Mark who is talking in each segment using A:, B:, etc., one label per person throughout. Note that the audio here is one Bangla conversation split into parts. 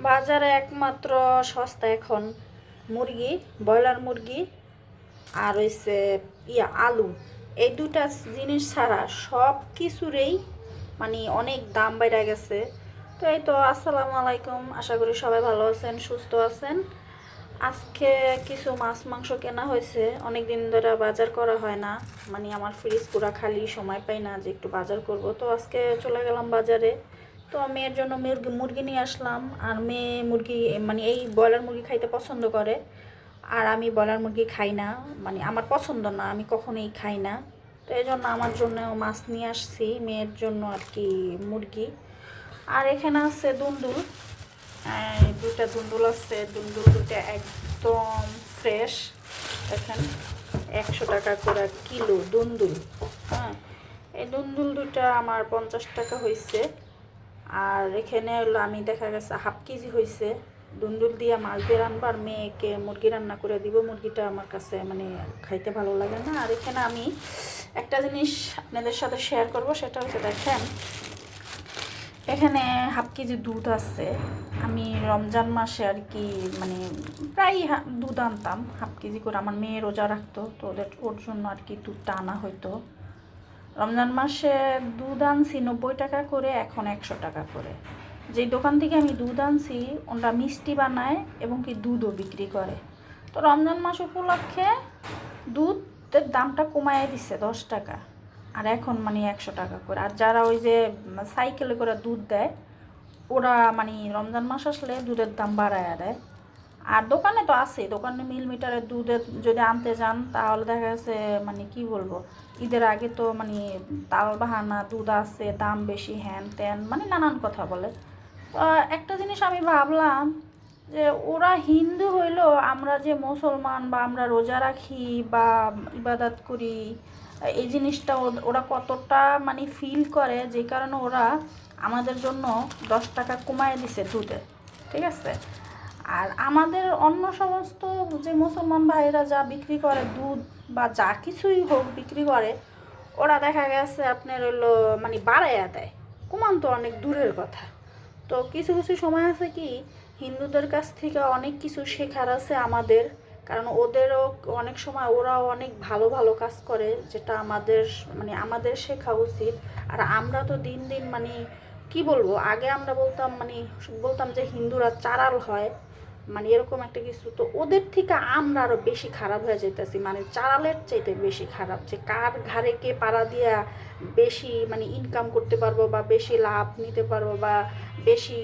A: বাজারে একমাত্র সস্তা এখন মুরগি, ব্রয়লার মুরগি আর হইছে আলু। এই দুটা জিনিস ছাড়া সব কিছুরই মানে অনেক দাম বেড়ে গেছে। তো এই তো, আসসালামু আলাইকুম, আশা করি সবাই ভালো আছেন, সুস্থ আছেন। আজকে কিছু মাছ মাংস কেনা হয়েছে, অনেক দিন ধরে বাজার করা হয় না, মানে আমার ফ্রিজ পুরা খালি, সময় পাই না যে একটু বাজার করব। তো আজকে চলে গেলাম বাজারে। তো মেয়ের জন্য মুরগি নিয়ে আসলাম। আর মেয়ে মুরগি মানে এই ব্রয়লার মুরগি খাইতে পছন্দ করে, আর আমি ব্রয়লার মুরগি খাই না, মানে আমার পছন্দ না, আমি কখনোই খাই না। তো এই জন্য আমার জন্য মাছ নিয়ে আসছি, মেয়ের জন্য আর কি মুরগি। আর এখানে আছে দুন্দুল, দুটা দুন্দুল আছে, দুন্দুল দুটা একদম ফ্রেশ। দেখেন, 100 টাকা করে কিলো দুন্দুল। হ্যাঁ, এই দুন্দুল দুটা আমার 50 টাকা হয়েছে। আর এখানে হলো আমি দেখা গেছে হাফ কেজি হয়েছে। দুন্দুল দিয়ে মাছ দিয়ে রান্নার আর মেয়েকে মুরগি রান্না করে দিব। মুরগিটা আমার কাছে মানে খাইতে ভালো লাগে না। আর এখানে আমি একটা জিনিস আপনাদের সাথে শেয়ার করব, সেটা হচ্ছে দেখেন, এখানে হাফ কেজি দুধ আছে। আমি রমজান মাসে আর কি মানে প্রায় দুধ আনতাম হাফ কেজি করে, আমার মেয়ে রোজা রাখতো, তো ওর জন্য আর কি দুধটা আনা হইতো। রমজান মাসে দুধ আনছি 90 টাকা করে, এখন 100 টাকা করে। যেই দোকান থেকে আমি দুধ আনছি ওরা মিষ্টি বানায় এবং কি দুধও বিক্রি করে। তো রমজান মাস উপলক্ষে দুধের দামটা কমায় দিচ্ছে 10 টাকা, আর এখন মানে 100 টাকা করে। আর যারা ওই যে সাইকেলে করে দুধ দেয়, ওরা মানে রমজান মাস আসলে দুধের দাম বাড়ায় দেয়। আর দোকানে তো আছে, দোকানে মিল মিটারের দুধের যদি আনতে যান তাহলে দেখা যাচ্ছে মানে কি বলবো, ঈদের আগে তো মানে তাল বাহানা, দুধ আছে, দাম বেশি, হ্যান ত্যান, মানে নানান কথা বলে। তো একটা জিনিস আমি ভাবলাম যে ওরা হিন্দু হইলো, আমরা যে মুসলমান বা আমরা রোজা রাখি বা ইবাদত করি, এই জিনিসটা ওরা কতটা মানে ফিল করে, যে কারণে ওরা আমাদের জন্য 10 টাকা কমায় দিছে দুধে, ঠিক আছে। আর আমাদের অন্য সমস্ত যে মুসলমান ভাইরা যা বিক্রি করে দুধ বা যা কিছুই হোক বিক্রি করে, ওরা দেখা গেছে আপনার হলো মানে বাড়াইয়া দেয়, কমান তো অনেক দূরের কথা। তো কিছু কিছু সময় আছে কি, হিন্দুদের কাছ থেকে অনেক কিছু শেখার আছে আমাদের, কারণ ওদেরও অনেক সময় ওরাও অনেক ভালো ভালো কাজ করে, যেটা আমাদের মানে আমাদের শেখা উচিত। আর আমরা তো দিন দিন মানে কি বলবো, আগে আমরা বলতাম যে হিন্দুরা চারাল হয়, মানে এরকম একটা কিছু। তো ওদের থেকে আমরা আরও বেশি খারাপ হয়ে যেতেছি, মানে চারালের চাইতে বেশি খারাপ, যে কার ঘাড়ে কে পাড়া দিয়া বেশি মানে ইনকাম করতে পারবো বা বেশি লাভ নিতে পারবো বা বেশি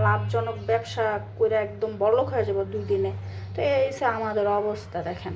A: লাভজনক ব্যবসা করে একদম বড়লোক হয়ে যাবো 2 দিনে। তো এই হচ্ছে আমাদের অবস্থা, দেখেন।